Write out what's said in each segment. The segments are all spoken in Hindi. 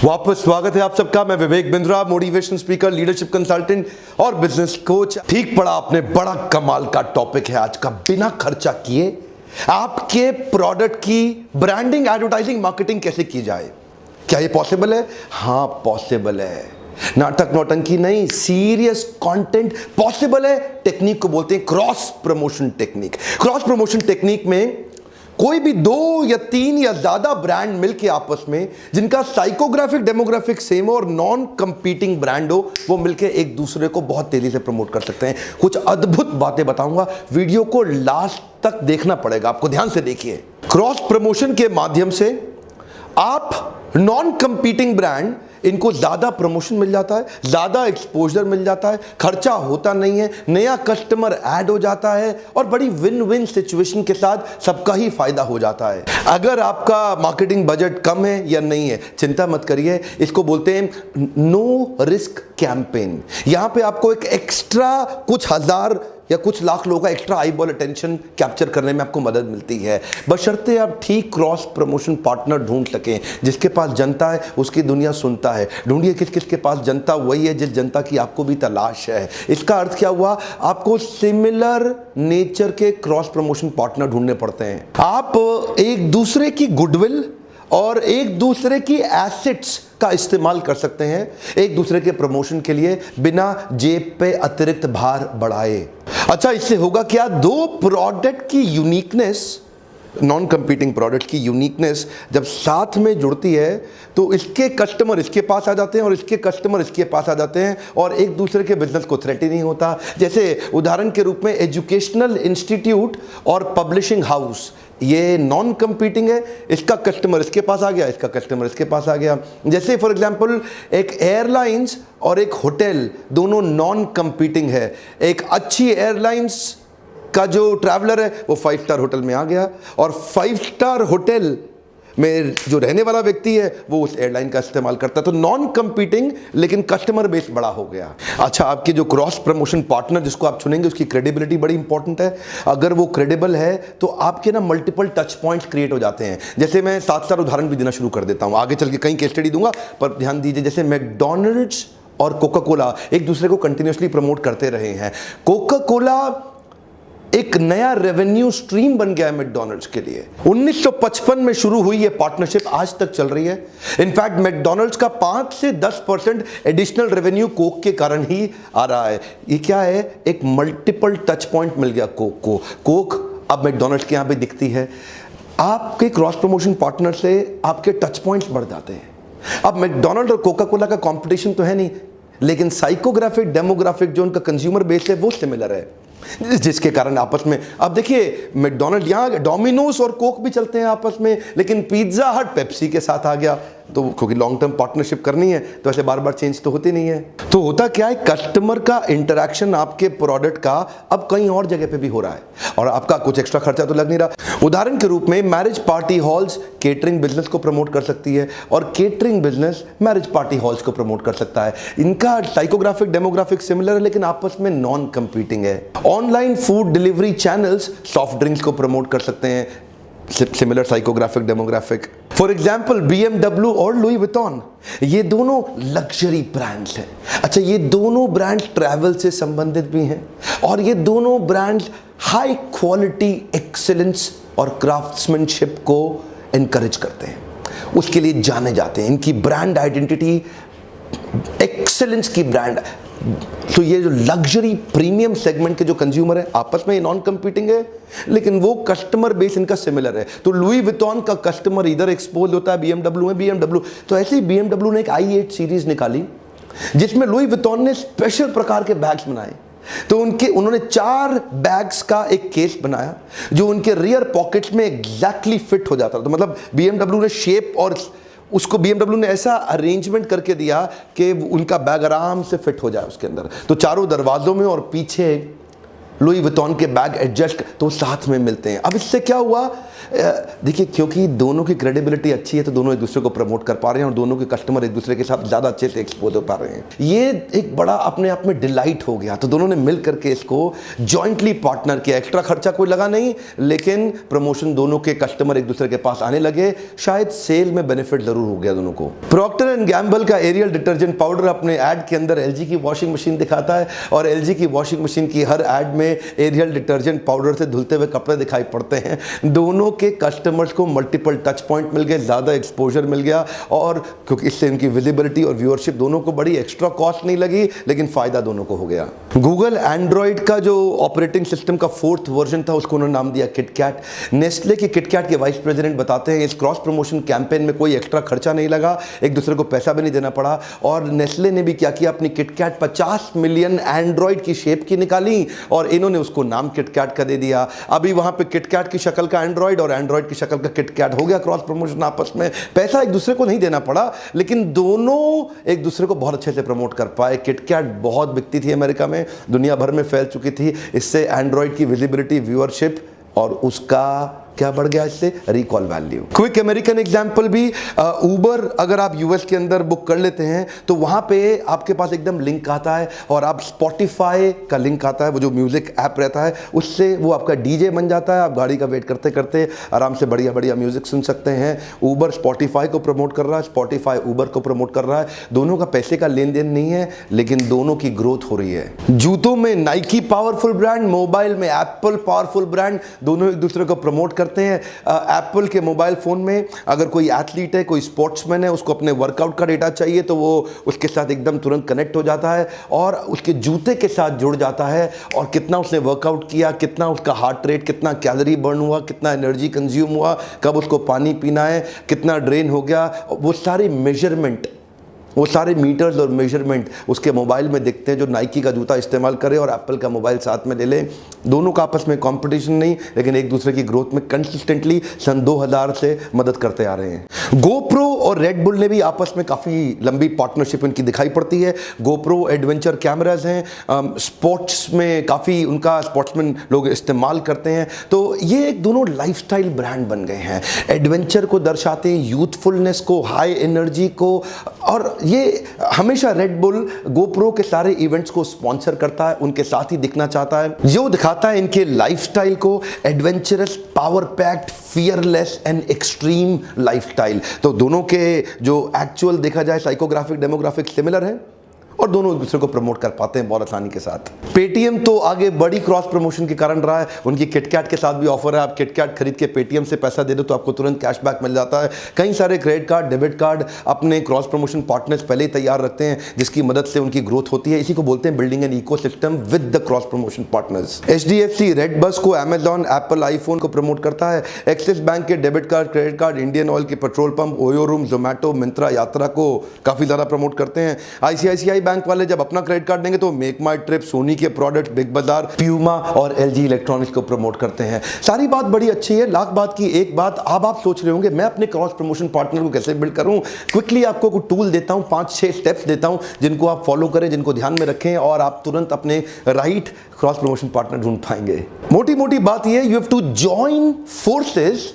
वापस स्वागत है आप सबका। मैं Vivek Bindra, motivation speaker, leadership consultant और बिजनेस कोच। ठीक पड़ा आपने, बड़ा कमाल का टॉपिक है आज का। बिना खर्चा किए आपके प्रोडक्ट की ब्रांडिंग, एडवर्टाइजिंग, मार्केटिंग कैसे की जाए। क्या ये पॉसिबल है? हाँ पॉसिबल है। नाटक नौटंकी नहीं, सीरियस कंटेंट पॉसिबल है। टेक्निक को बोलते हैं cross promotion technique. Cross promotion technique में कोई भी दो या तीन या ज्यादा ब्रांड मिलके आपस में, जिनका साइकोग्राफिक डेमोग्राफिक सेम हो और नॉन कंपीटिंग ब्रांड हो, वो मिलके एक दूसरे को बहुत तेजी से प्रमोट कर सकते हैं। कुछ अद्भुत बातें बताऊंगा, वीडियो को लास्ट तक देखना पड़ेगा आपको, ध्यान से देखिए। क्रॉस प्रमोशन के माध्यम से आप नॉन कंपीटिंग ब्रांड, इनको ज्यादा प्रमोशन मिल जाता है, ज्यादा एक्सपोजर मिल जाता है, खर्चा होता नहीं है, नया कस्टमर ऐड हो जाता है और बड़ी विन विन सिचुएशन के साथ सबका ही फायदा हो जाता है। अगर आपका मार्केटिंग बजट कम है या नहीं है, चिंता मत करिए। इसको बोलते हैं नो रिस्क कैंपेन। यहां पे आपको एक एक्स्ट्रा कुछ हजार या कुछ लाख लोगों का extra eye ball attention capture करने में आपको मदद मिलती है, बशर्ते आप ठीक क्रॉस प्रमोशन पार्टनर ढूंढ सकें। जिसके पास जनता है उसकी दुनिया सुनता है। ढूंढिए किस किस के पास जनता वही है जिस जनता की आपको भी तलाश है। इसका अर्थ क्या हुआ? आपको सिमिलर नेचर के क्रॉस प्रमोशन पार्टनर ढूंढने पड़ते हैं। आप एक दूसरे की गुडविल और एक दूसरे की एसेट्स का इस्तेमाल कर सकते हैं एक दूसरे के प्रमोशन के लिए, बिना जेब पे अतिरिक्त भार बढ़ाए। अच्छा, इससे होगा क्या? दो प्रोडक्ट की यूनिकनेस, नॉन कंपीटिंग प्रोडक्ट की यूनिकनेस जब साथ में जुड़ती है तो इसके कस्टमर इसके पास आ जाते हैं और इसके कस्टमर इसके पास आ जाते हैं और एक दूसरे के बिजनेस को थ्रेट ही नहीं होता। जैसे उदाहरण के रूप में एजुकेशनल इंस्टीट्यूट और पब्लिशिंग हाउस, ये नॉन कंपीटिंग है, इसका कस्टमर इसके पास आ गया, इसका कस्टमर इसके पास आ गया। जैसे फॉर एग्जांपल एक एयरलाइंस और एक होटल, दोनों नॉन कंपीटिंग है। एक अच्छी एयरलाइंस का जो ट्रैवलर है वो 5 स्टार होटल में आ गया और 5 स्टार होटल में जो रहने वाला व्यक्ति है वो उस एयरलाइन का इस्तेमाल करता है। तो नॉन कंपीटिंग लेकिन कस्टमर बेस बड़ा हो गया। अच्छा, आपके जो क्रॉस प्रमोशन पार्टनर जिसको आप चुनेंगे उसकी क्रेडिबिलिटी बड़ी इंपॉर्टेंट है। अगर वो क्रेडिबल है तो आपके ना मल्टीपल टच पॉइंट्स क्रिएट हो जाते हैं। जैसे मैं 7 उदाहरण भी देना शुरू कर देता हूं, आगे चल के कई केस स्टडी दूंगा, पर ध्यान दीजिए। जैसे मैकडॉनल्ड्स और कोका कोला एक दूसरे को कंटिन्यूसली प्रमोट करते रहे हैं। कोका कोला एक नया रेवेन्यू स्ट्रीम बन गया है मैकडॉनल्ड्स के लिए। 1955 में शुरू हुई ये पार्टनरशिप, आज तक चल रही है। इनफैक्ट मैकडॉनल्ड्स का 5 से 10% एडिशनल रेवेन्यू कोक के कारण ही आ रहा है। ये क्या है? एक मल्टीपल टच पॉइंट मिल गया कोक को। कोक अब मैकडॉनल्ड्स के यहां पे दिखती है। आपके क्रॉस प्रमोशन पार्टनर से आपके टच पॉइंट्स बढ़ जाते हैं। अब मैकडॉनल्ड और कोका कोला का कॉम्पिटिशन तो है नहीं, लेकिन साइकोग्राफिक डेमोग्राफिक जो उनका कंज्यूमर बेस है वो सिमिलर है, जिसके कारण आपस में, अब देखिए मैकडॉनल्ड, यहां डोमिनोज और कोक भी चलते हैं आपस में, लेकिन पिज्जा हट पेप्सी के साथ आ गया। तो क्योंकि लॉन्ग टर्म पार्टनरशिप करनी है तो ऐसे बार बार चेंज तो होती नहीं है। तो होता क्या है? कस्टमर का इंटरेक्शन आपके प्रोडक्ट का अब कहीं और जगह पे भी हो रहा है और आपका कुछ एक्स्ट्रा खर्चा तो लग नहीं रहा। उदाहरण के रूप में marriage party halls catering business को प्रमोट कर सकती है और catering business marriage party halls को प्रमोट कर सकता है। इनका साइकोग्राफिक डेमोग्राफिक सिमिलर है लेकिन आपस में नॉन कंपीटिंग है। Online food delivery channels soft drinks को प्रमोट कर सकते हैं, similar psychographic demographic. For example BMW और लुई विटॉन, ये दोनों लग्जरी ब्रांड्स हैं। अच्छा, ये दोनों ब्रांड्स ट्रैवल से संबंधित भी हैं और ये दोनों ब्रांड्स हाई क्वालिटी एक्सीलेंस और क्राफ्ट्समैनशिप को एनकरेज करते हैं, उसके लिए जाने जाते हैं। इनकी ब्रांड आइडेंटिटी एक्सीलेंस की ब्रांड। तो ये जो लग्जरी प्रीमियम सेगमेंट के जो कंज्यूमर है आपस में नॉन कंपीटिंग है लेकिन वो कस्टमर बेस इनका सिमिलर है। तो लुई विटॉन का कस्टमर इधर एक्सपोज होता है BMW में, BMW तो ऐसे ही BMW ने एक i8 सीरीज निकाली जिसमें लुई विटॉन ने स्पेशल प्रकार के बैग्स बनाए। तो उन्होंने 4 बैग्स का एक केस बनाया जो उनके रियर पॉकेट्स में एग्जैक्टली फिट हो जाता। तो मतलब BMW ने शेप और उसको BMW ने ऐसा अरेंजमेंट करके दिया कि उनका बैग आराम से फिट हो जाए उसके अंदर। तो चारों दरवाजों में और पीछे लुई विटॉन के बैग एडजस्ट तो साथ में मिलते हैं। अब इससे क्या हुआ, देखिए क्योंकि दोनों की क्रेडिबिलिटी अच्छी है तो दोनों एक दूसरे को प्रमोट कर पा रहे हैं और दोनों के कस्टमर एक दूसरे के साथ ज़्यादा अच्छे से एक्सपोज हो पा रहे हैं। ये एक बड़ा अपने आप में डिलाइट हो गया। तो दोनों ने मिल करके इसको जॉइंटली पार्टनर किया। एक्स्ट्रा खर्चा कोई लगा नहीं, लेकिन प्रमोशन दोनों के कस्टमर एक दूसरे के पास आने लगे। शायद सेल में बेनिफिट जरूर हो गया दोनों को। प्रॉक्टर एंड गैम्बल का एरियल डिटर्जेंट पाउडर अपने ऐड के अंदर एलजी की वॉशिंग मशीन दिखाता है और एलजी की वॉशिंग मशीन की हर ऐड में एरियल डिटर्जेंट पाउडर से धुलते हुए कपड़े दिखाई पड़ते हैं। दोनों के कस्टमर्स को मल्टीपल टच पॉइंट मिल गए, ज्यादा एक्सपोजर मिल गया और क्योंकि इससे इनकी विजिबिलिटी और व्यूअरशिप दोनों को बड़ी, एक्स्ट्रा कॉस्ट नहीं लगी, लेकिन फायदा दोनों को हो गया। गूगल एंड्रॉइड का जो ऑपरेटिंग सिस्टम का 4th वर्जन था उसको उन्होंने नाम दिया किटकैट। नेस्ले के किटकैट के वाइस प्रेसिडेंट बताते हैं इस क्रॉस प्रमोशन कैंपेन में कोई एक्स्ट्रा खर्चा नहीं लगा, एक दूसरे को पैसा भी नहीं देना पड़ा। और नेस्ले ने भी क्या किया, अपनी किटकैट 50 मिलियन एंड्रॉइड की शेप की निकाली और इन्होंने उसको नाम किटकैट का दे दिया। अभी वहां पे किटकैट की शक्ल का एंड्रॉइड और एंड्रॉइड की शक्ल का किटकैट हो गया। क्रॉस प्रमोशन आपस में, पैसा एक दूसरे को नहीं देना पड़ा, लेकिन दोनों एक दूसरे को बहुत अच्छे से प्रमोट कर पाए। किटकैट बहुत बिकती थी अमेरिका में, दुनिया भर में फैल चुकी थी। इससे एंड्रॉइड की विजिबिलिटी, व्यूअरशिप और उसका क्या बढ़ गया, इससे recall value. Quick American example भी, उबर अगर आप यूएस के अंदर बुक कर लेते हैं तो वहां पे आपके पास एकदम लिंक आता है और आप स्पॉटिफाई का लिंक आता है, वो जो म्यूजिक ऐप रहता है उससे वो आपका डीजे बन जाता है। आप गाड़ी का वेट करते करते आराम से बढ़िया बढ़िया म्यूजिक सुन सकते हैं। उबर स्पॉटिफाई को प्रमोट कर रहा है, स्पॉटिफाई उबर को प्रमोट कर रहा है। दोनों का पैसे का लेन देन नहीं है, लेकिन दोनों की ग्रोथ हो रही है। जूतों में नाइकी पावरफुल ब्रांड, मोबाइल में एप्पल पावरफुल ब्रांड, दोनों एक दूसरे को प्रमोट करते हैं। एप्पल के मोबाइल फोन में अगर कोई एथलीट है, कोई स्पोर्ट्समैन है, उसको अपने वर्कआउट का डेटा चाहिए तो वो उसके साथ एकदम तुरंत कनेक्ट हो जाता है और उसके जूते के साथ जुड़ जाता है और कितना उसने वर्कआउट किया, कितना उसका हार्ट रेट, कितना कैलोरी बर्न हुआ, कितना एनर्जी कंज्यूम हुआ, कब उसको पानी पीना है, कितना ड्रेन हो गया, वो सारे मेजरमेंट, वो सारे मीटर्स और मेजरमेंट उसके मोबाइल में दिखते हैं। जो नाइकी का जूता इस्तेमाल करे और एप्पल का मोबाइल साथ में ले ले, दोनों का आपस में कंपटीशन नहीं, लेकिन एक दूसरे की ग्रोथ में कंसिस्टेंटली सन 2000 से मदद करते आ रहे हैं। गोप्रो और रेड बुल ने भी आपस में काफ़ी लंबी पार्टनरशिप इनकी दिखाई पड़ती है। गोप्रो एडवेंचर कैमराज हैं, स्पोर्ट्स में काफ़ी उनका स्पोर्ट्समैन लोग इस्तेमाल करते हैं। तो ये एक दोनों लाइफस्टाइल ब्रांड बन गए हैं, एडवेंचर को दर्शाते हैं, यूथफुलनेस को, हाई एनर्जी को। और ये हमेशा रेड बुल गोप्रो के सारे इवेंट्स को स्पॉन्सर करता है, उनके साथ ही दिखना चाहता है, जो दिखाता है इनके लाइफस्टाइल को, adventurous, power packed, fearless and extreme lifestyle. तो दोनों के जो एक्चुअल देखा जाए साइकोग्राफिक डेमोग्राफिक सिमिलर है और दोनों एक दूसरे को प्रमोट कर पाते हैं बहुत आसानी के साथ। पेटीएम तो आगे बड़ी क्रॉस प्रमोशन के कारण रहा है। उनकी किटकैट के साथ भी ऑफर है, आप किटकैट खरीद के पेटीएम से पैसा दे दो तो आपको तुरंत कैशबैक मिल जाता है। कई सारे क्रेडिट कार्ड, डेबिट कार्ड अपने क्रॉस प्रमोशन पार्टनर्स पहले ही तैयार रखते हैं, जिसकी मदद से उनकी ग्रोथ होती है। इसी को बोलते हैं building an ecosystem with the cross promotion partners. HDFC red bus को अमेजॉन, एप्पल आईफोन को प्रमोट करता है। एक्सिस बैंक के debit card, credit card, Indian oil के petrol pump, OYO room, Zomato, Myntra, Yatra को काफी ज्यादा प्रमोट करते हैं। आईसीआईसीआई बैंक वाले जब अपना क्रेडिट कार्ड देंगे तो मेक माई ट्रिप, सोनी के प्रोडक्ट, बिग बाजार, प्यूमा और एलजी इलेक्ट्रॉनिक्स को प्रमोट करते हैं। सारी बात बड़ी अच्छी है। लाख बात की एक बात, अब आप सोच रहे होंगे मैं अपने क्रॉस प्रमोशन पार्टनर को कैसे बिल्ड करूं। क्विकली आपको कुछ टूल देता हूं, 5-6 स्टेप्स देता हूं जिनको आप फॉलो करें, जिनको ध्यान में रखें और आप तुरंत अपने राइट क्रॉस प्रमोशन पार्टनर ढूंढ पाएंगे। मोटी मोटी बात यह, you have to join forces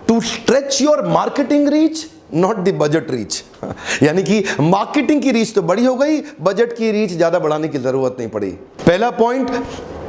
to stretch your marketing reach, not the budget reach. यानी कि मार्केटिंग की रीच तो बड़ी हो गई, बजट की रीच ज्यादा बढ़ाने की जरूरत नहीं पड़ी। पहला point,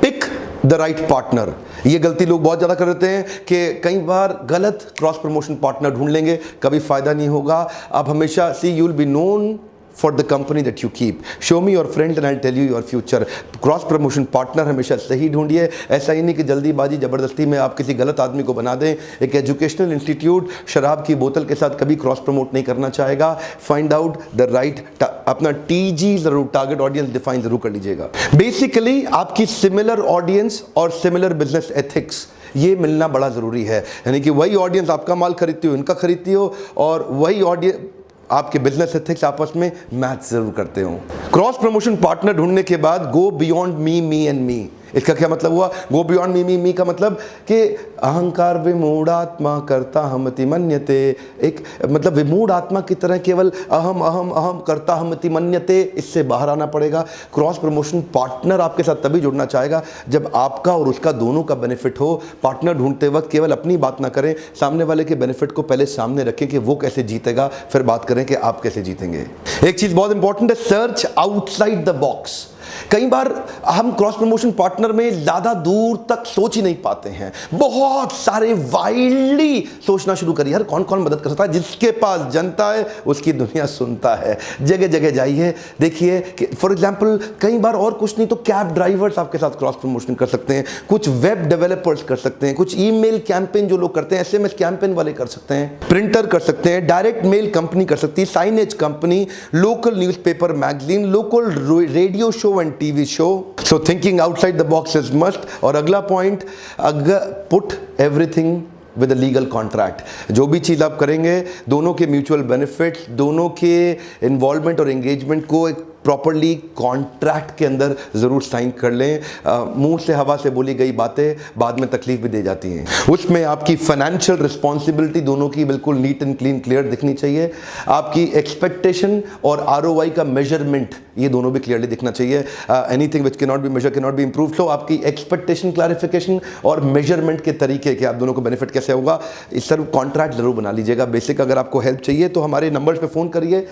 pick the right partner. ये गलती लोग बहुत ज्यादा कर देते हैं कि कई बार गलत क्रॉस प्रमोशन पार्टनर ढूंढ लेंगे, कभी फायदा नहीं होगा। आप हमेशा see you will be known for the company that you keep. Show me your friends and I'll tell you your future. Cross promotion partner हमेशा सही ढूंढिए। ऐसा ही नहीं कि जल्दीबाजी जबरदस्ती में आप किसी गलत आदमी को बना दें। एक एजुकेशनल इंस्टीट्यूट शराब की बोतल के साथ कभी क्रॉस प्रमोट नहीं करना चाहेगा। फाइंड आउट द राइट, अपना टीजी जरूर, टारगेट ऑडियंस डिफाइन जरूर कर लीजिएगा। बेसिकली आपकी सिमिलर ऑडियंस और सिमिलर बिजनेस एथिक्स ये मिलना बड़ा जरूरी है। यानी कि वही ऑडियंस आपका माल खरीदती हो, इनका खरीदती हो, और वही ऑडियंस आपके बिजनेस एथिक्स आपस में मैच जरूर करते हो। क्रॉस प्रमोशन पार्टनर ढूंढने के बाद go beyond me, me and me. इसका क्या मतलब हुआ? गो बियॉन्ड मी, मी मी का मतलब कि अहंकार विमूढ़ आत्मा कर्ता हमति मन्यते, एक मतलब विमूढ़ आत्मा की तरह केवल अहम अहम अहम कर्ता हमति मन्यते, इससे बाहर आना पड़ेगा। क्रॉस प्रमोशन पार्टनर आपके साथ तभी जुड़ना चाहेगा जब आपका और उसका दोनों का बेनिफिट हो। पार्टनर ढूंढते वक्त केवल अपनी बात ना करें, सामने वाले के बेनिफिट को पहले सामने रखें कि वो कैसे जीतेगा, फिर बात करें कि आप कैसे जीतेंगे। एक चीज बहुत इंपॉर्टेंट है, सर्च आउटसाइड द बॉक्स। कई बार हम क्रॉस प्रमोशन पार्टनर में ज्यादा दूर तक सोच ही नहीं पाते हैं, बहुत सारे वाइल्डली सोचना शुरू करिए। यार कौन कौन मदद कर सकता है? जिसके पास जनता है उसकी दुनिया सुनता है। जगह जगह जाइए, देखिए कि फॉर एग्जांपल कई बार और कुछ नहीं तो कैब ड्राइवर्स आपके साथ क्रॉस प्रमोशन कर सकते हैं, कुछ वेब डेवलपर्स कर सकते हैं, कुछ ईमेल कैंपेन जो लोग करते हैं, एसएमएस कैंपेन वाले कर सकते हैं, प्रिंटर कर सकते हैं, डायरेक्ट मेल कंपनी कर सकती है, signage company, local newspaper magazine, local radio show and TV show. So thinking outside the box is must. और अगला point, put everything with a legal contract. जो भी चीज़ आप करेंगे, दोनों के म्यूचुअल बेनिफिट्स, दोनों के इन्वॉल्वमेंट और एंगेजमेंट को एक प्रॉपरली कॉन्ट्रैक्ट के अंदर ज़रूर साइन कर लें। मुंह से हवा से बोली गई बातें बाद में तकलीफ भी दे जाती हैं। उसमें आपकी फाइनेंशियल रिस्पॉन्सिबिलिटी दोनों की बिल्कुल नीट एंड क्लीन क्लियर दिखनी चाहिए। आपकी एक्सपेक्टेशन और आरओआई का मेजरमेंट ये दोनों भी क्लियरली दिखना चाहिए। Anything which can not be measure can not be improve. तो आपकी एक्सपेक्टेशन, क्लैरिफिकेशन और मेजरमेंट के तरीके कि आप दोनों को बेनिफिट कैसे होगा, इस तरह कॉन्ट्रैक्ट जरूर बना लीजिएगा। बेसिक अगर आपको हेल्प चाहिए तो हमारे नंबर्स पे फ़ोन करिए।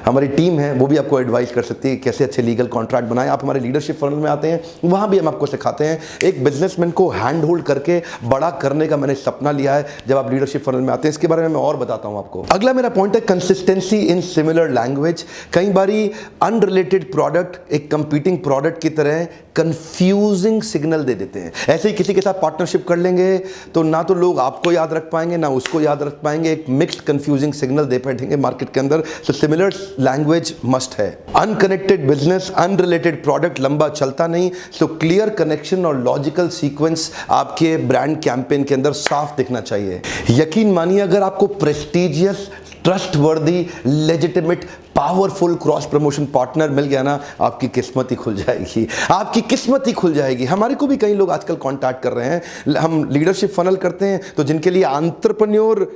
हमारी टीम है वो भी आपको एडवाइस कर सकती है कैसे अच्छे लीगल कॉन्ट्रैक्ट बनाएं। आप हमारे लीडरशिप फनल में आते हैं, वहाँ भी हम आपको सिखाते हैं। एक बिजनेसमैन को हैंड होल्ड करके बड़ा करने का मैंने सपना लिया है जब आप लीडरशिप फनल में आते हैं। इसके बारे में मैं और बताता हूँ आपको। अगला मेरा पॉइंट है कंसिस्टेंसी इन सिमिलर लैंग्वेज। कई बारी अनरिलेटेड प्रोडक्ट एक कंपीटिंग प्रोडक्ट की तरह कंफ्यूजिंग सिग्नल दे देते हैं। ऐसे ही किसी के साथ पार्टनरशिप कर लेंगे तो ना तो लोग आपको याद रख पाएंगे ना उसको याद रख पाएंगे, एक मिक्स्ड कंफ्यूजिंग सिग्नल दे बैठेंगे मार्केट के अंदर। तो सिमिलर लैंग्वेज मस्ट है। अनकनेक्टेड बिजनेस, अनरिलेटेड प्रोडक्ट लंबा चलता नहीं। सो क्लियर कनेक्शन और लॉजिकल सीक्वेंस आपके ब्रांड कैंपेन के अंदर साफ दिखना चाहिए। यकीन मानिए अगर आपको prestigious, trustworthy, legitimate, powerful cross promotion partner मिल गया ना, आपकी किस्मत ही खुल जाएगी। आपकी किस्मत ही खुल जाएगी। हमारे को भी कई लोग आजकल कांटेक्ट कर रहे हैं। हम लीडरशिप फनल करते हैं तो जिनके लिए एंटरप्रेन्योर,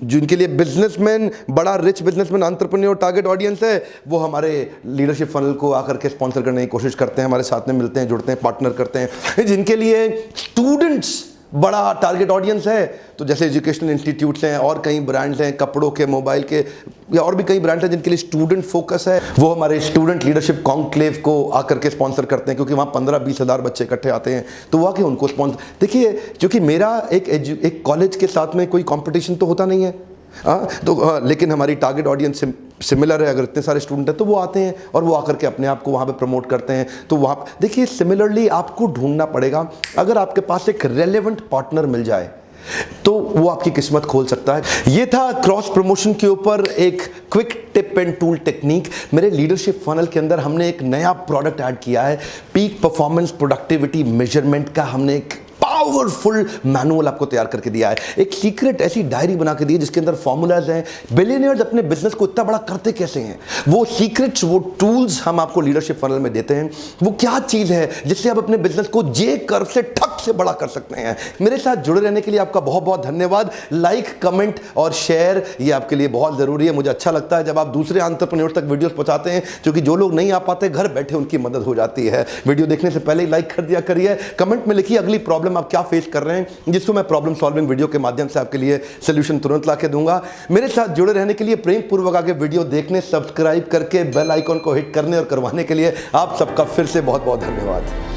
जिनके लिए बिजनेसमैन, बड़ा rich businessman, entrepreneur target audience है, वो हमारे लीडरशिप फनल को आकर के स्पॉन्सर करने की कोशिश करते हैं, हमारे साथ में मिलते हैं, जुड़ते हैं, पार्टनर करते हैं। जिनके लिए स्टूडेंट्स बड़ा टारगेट ऑडियंस है, तो जैसे एजुकेशनल इंस्टीट्यूट्स हैं और कई ब्रांड्स हैं, कपड़ों के, मोबाइल के, या और भी कई ब्रांड्स हैं जिनके लिए स्टूडेंट फोकस है, वो हमारे स्टूडेंट लीडरशिप कॉन्क्लेव को आकर के स्पॉन्सर करते हैं, क्योंकि वहाँ 15-20 हज़ार बच्चे इकट्ठे आते हैं, तो वो आके उनको स्पॉन्सर। देखिए, क्योंकि मेरा एक कॉलेज के साथ में कोई कॉम्पिटिशन तो होता नहीं है, लेकिन हमारी टारगेट ऑडियंस सिमिलर है। अगर इतने सारे स्टूडेंट हैं तो वो आते हैं और वो आकर के अपने आप को वहाँ पे प्रमोट करते हैं। तो वहाँ देखिए, सिमिलरली आपको ढूंढना पड़ेगा। अगर आपके पास एक रेलेवेंट पार्टनर मिल जाए तो वो आपकी किस्मत खोल सकता है। ये था क्रॉस प्रमोशन के ऊपर एक quick tip and tool technique. मेरे लीडरशिप फनल के अंदर हमने एक नया प्रोडक्ट ऐड किया है, पीक परफॉर्मेंस प्रोडक्टिविटी मेजरमेंट का। हमने एक पावरफुल मैनुअल आपको तैयार करके दिया है, एक सीक्रेट ऐसी डायरी बना के दी है जिसके अंदर फॉर्मूलाज हैं। बिलियनियर्स अपने बिजनेस को इतना बड़ा करते कैसे हैं, वो सीक्रेट्स, वो टूल्स हम आपको लीडरशिप फनल में देते हैं। वो क्या चीज़ है जिससे आप अपने बिजनेस को जे कर्व से ठक से बड़ा कर सकते हैं। मेरे साथ जुड़े रहने के लिए आपका बहुत बहुत धन्यवाद। लाइक, कमेंट और शेयर ये आपके लिए बहुत ज़रूरी है। मुझे अच्छा लगता है जब आप दूसरे एंटरप्रेन्योर तक वीडियोस पहुंचाते हैं, क्योंकि जो लोग नहीं आ पाते घर बैठे उनकी मदद हो जाती है। वीडियो देखने से पहले ही लाइक कर दिया करिए। कमेंट में लिखिए अगली प्रॉब्लम आप क्या फेस कर रहे हैं, जिसको मैं प्रॉब्लम सॉल्विंग वीडियो के माध्यम से आपके लिए सॉल्यूशन तुरंत ला के दूंगा। मेरे साथ जुड़े रहने के लिए, प्रेम पूर्वक आगे वीडियो देखने, सब्सक्राइब करके बेल आइकॉन को हिट करने और करवाने के लिए आप सबका फिर से बहुत बहुत धन्यवाद।